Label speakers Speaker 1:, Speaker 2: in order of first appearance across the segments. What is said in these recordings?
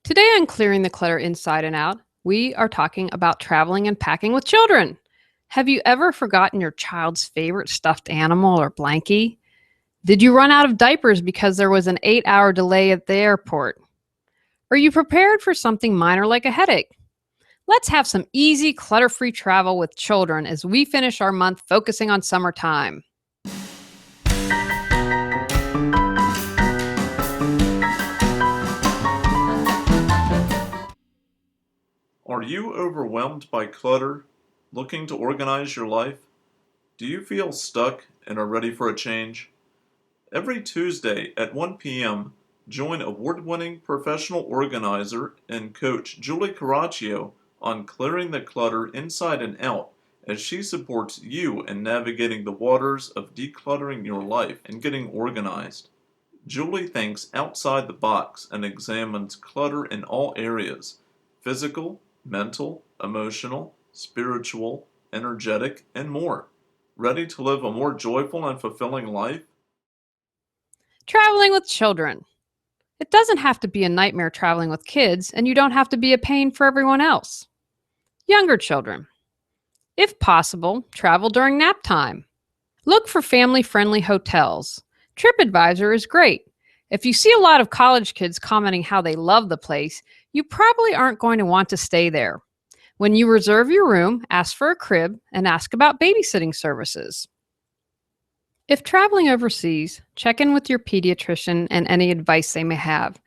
Speaker 1: Today on Clearing the Clutter Inside and Out, we are talking about traveling and packing with children. Have you ever forgotten your child's favorite stuffed animal or blankie? Did you run out of diapers because there was an 8-hour delay at the airport? Are you prepared for something minor like a headache? Let's have some easy, clutter free travel with children as we finish our month focusing on summertime.
Speaker 2: Are you overwhelmed by clutter, looking to organize your life? Do you feel stuck and are ready for a change? Every Tuesday at 1 p.m., join award-winning professional organizer and coach Julie Coraccio on Clearing the Clutter Inside and Out as she supports you in navigating the waters of decluttering your life and getting organized. Julie thinks outside the box and examines clutter in all areas: physical, mental, emotional, spiritual, energetic, and more. Ready to live a more joyful and fulfilling life?
Speaker 1: Traveling with children. It doesn't have to be a nightmare traveling with kids, and you don't have to be a pain for everyone else. Younger children. If possible, travel during nap time. Look for family friendly hotels. TripAdvisor is great. If you see a lot of college kids commenting how they love the place, you probably aren't going to want to stay there. When you reserve your room, ask for a crib and ask about babysitting services. If traveling overseas, check in with your pediatrician and any advice they may have.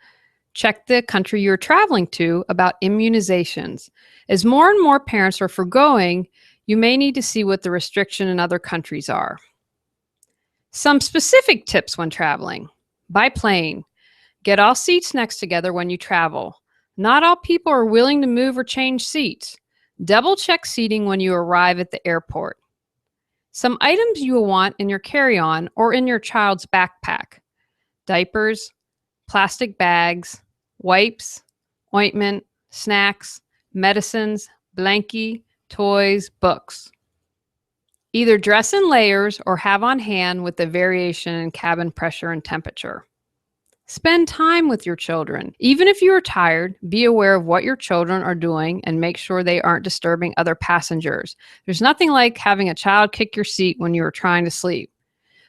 Speaker 1: Check the country you're traveling to about immunizations. As more and more parents are forgoing, you may need to see what the restriction in other countries are. Some specific tips when traveling. By plane. Get all seats next together when you travel. Not all people are willing to move or change seats. Double check seating when you arrive at the airport. Some items you will want in your carry-on or in your child's backpack. Diapers, plastic bags, wipes, ointment, snacks, medicines, blankie, toys, books. Either dress in layers or have on hand with the variation in cabin pressure and temperature. Spend time with your children. Even if you are tired, be aware of what your children are doing and make sure they aren't disturbing other passengers. There's nothing like having a child kick your seat when you are trying to sleep.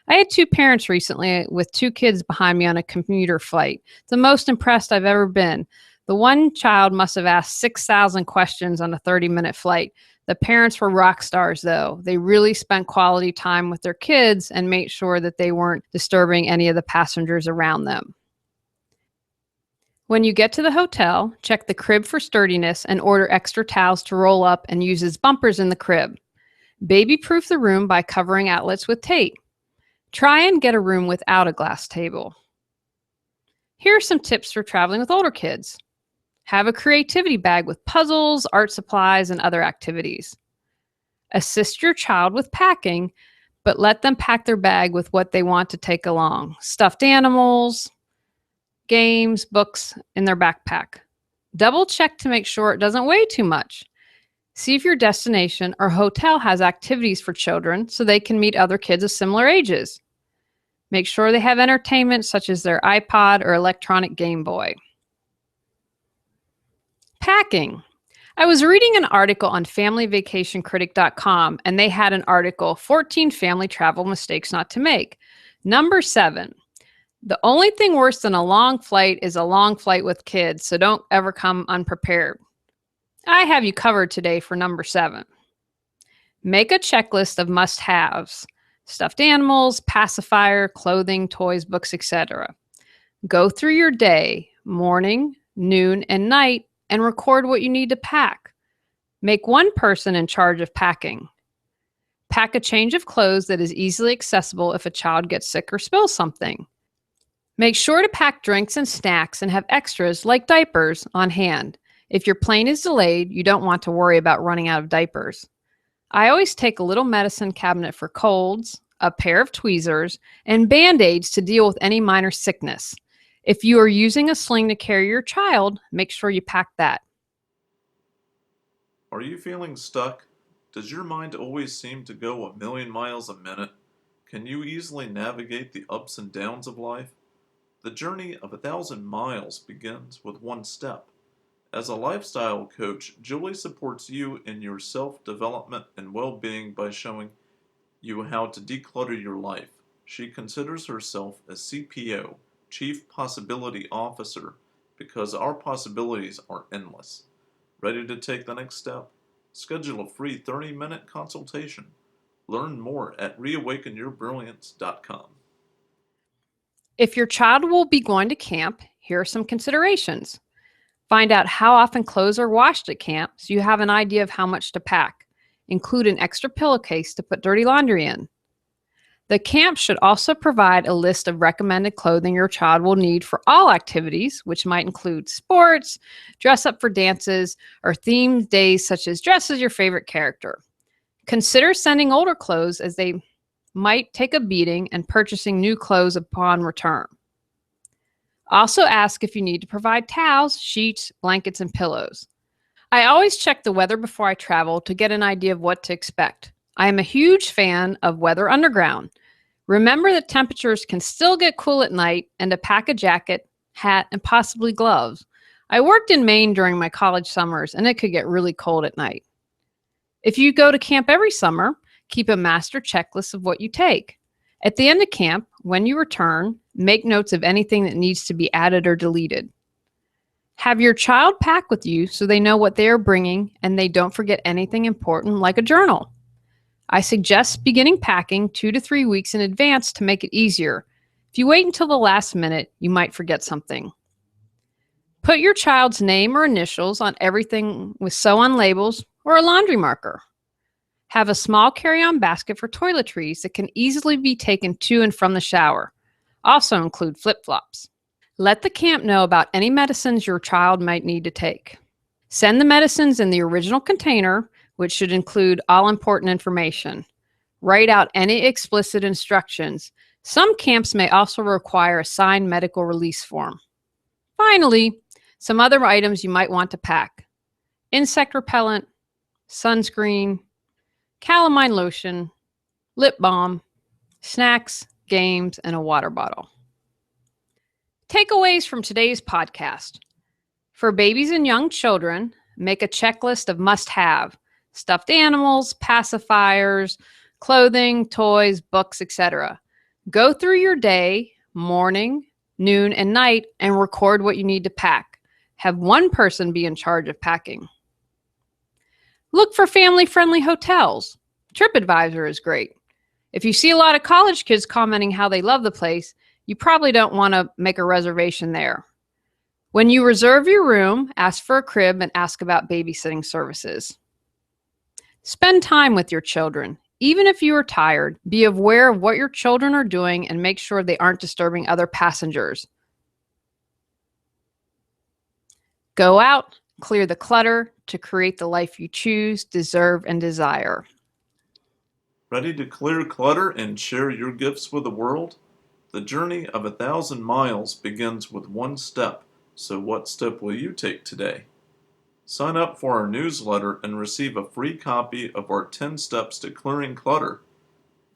Speaker 1: I had 2 parents recently with 2 kids behind me on a commuter flight. The most impressed I've ever been. The one child must have asked 6,000 questions on a 30-minute flight. The parents were rock stars, though. They really spent quality time with their kids and made sure that they weren't disturbing any of the passengers around them. When you get to the hotel, check the crib for sturdiness and order extra towels to roll up and use as bumpers in the crib. Baby-proof the room by covering outlets with tape. Try and get a room without a glass table. Here are some tips for traveling with older kids. Have a creativity bag with puzzles, art supplies, and other activities. Assist your child with packing, but let them pack their bag with what they want to take along. Stuffed animals, games, books in their backpack. Double check to make sure it doesn't weigh too much. See if your destination or hotel has activities for children so they can meet other kids of similar ages. Make sure they have entertainment such as their iPod or electronic Game Boy. Packing. I was reading an article on familyvacationcritic.com and they had an article, 14 family travel mistakes not to make. Number 7. The only thing worse than a long flight is a long flight with kids, so don't ever come unprepared. I have you covered today for number 7. Make a checklist of must-haves: stuffed animals, pacifier, clothing, toys, books, etc. Go through your day, morning, noon, and night, and record what you need to pack. Make one person in charge of packing. Pack a change of clothes that is easily accessible if a child gets sick or spills something. Make sure to pack drinks and snacks and have extras like diapers on hand. If your plane is delayed, you don't want to worry about running out of diapers. I always take a little medicine cabinet for colds, a pair of tweezers, and Band-Aids to deal with any minor sickness. If you are using a sling to carry your child, make sure you pack that.
Speaker 2: Are you feeling stuck? Does your mind always seem to go a million miles a minute? Can you easily navigate the ups and downs of life? The journey of 1,000 miles begins with one step. As a lifestyle coach, Julie supports you in your self-development and well-being by showing you how to declutter your life. She considers herself a CPO, Chief Possibility Officer, because our possibilities are endless. Ready to take the next step? Schedule a free 30-minute consultation. Learn more at reawakenyourbrilliance.com.
Speaker 1: If your child will be going to camp, here are some considerations. Find out how often clothes are washed at camp so you have an idea of how much to pack. Include an extra pillowcase to put dirty laundry in. The camp should also provide a list of recommended clothing your child will need for all activities, which might include sports, dress up for dances, or themed days such as dress as your favorite character. Consider sending older clothes as they might take a beating and purchasing new clothes upon return. Also ask if you need to provide towels, sheets, blankets, and pillows. I always check the weather before I travel to get an idea of what to expect. I am a huge fan of Weather Underground. Remember that temperatures can still get cool at night and to pack a jacket, hat, and possibly gloves. I worked in Maine during my college summers and it could get really cold at night. If you go to camp every summer, keep a master checklist of what you take. At the end of camp, when you return, make notes of anything that needs to be added or deleted. Have your child pack with you so they know what they are bringing and they don't forget anything important like a journal. I suggest beginning packing 2 to 3 weeks in advance to make it easier. If you wait until the last minute, you might forget something. Put your child's name or initials on everything with sew-on labels or a laundry marker. Have a small carry-on basket for toiletries that can easily be taken to and from the shower. Also include flip-flops. Let the camp know about any medicines your child might need to take. Send the medicines in the original container, which should include all important information. Write out any explicit instructions. Some camps may also require a signed medical release form. Finally, some other items you might want to pack: insect repellent, sunscreen, calamine lotion, lip balm, snacks, games, and a water bottle. Takeaways from today's podcast. For babies and young children, make a checklist of must-have: stuffed animals, pacifiers, clothing, toys, books, etc. Go through your day, morning, noon, and night, and record what you need to pack. Have one person be in charge of packing. Look for family-friendly hotels. TripAdvisor is great. If you see a lot of college kids commenting how they love the place, you probably don't want to make a reservation there. When you reserve your room, ask for a crib and ask about babysitting services. Spend time with your children. Even if you are tired, be aware of what your children are doing and make sure they aren't disturbing other passengers. Go out, clear the clutter to create the life you choose, deserve, and desire.
Speaker 2: Ready to clear clutter and share your gifts with the world? The journey of 1,000 miles begins with one step, so what step will you take today? Sign up for our newsletter and receive a free copy of our 10 Steps to Clearing Clutter.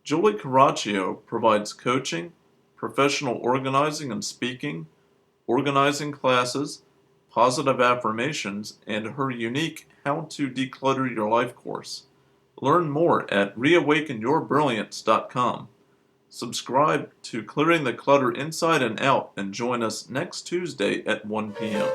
Speaker 2: Julie Coraccio provides coaching, professional organizing and speaking, organizing classes, positive affirmations, and her unique How to Declutter Your Life course. Learn more at reawakenyourbrilliance.com. Subscribe to Clearing the Clutter Inside and Out and join us next Tuesday at 1 p.m.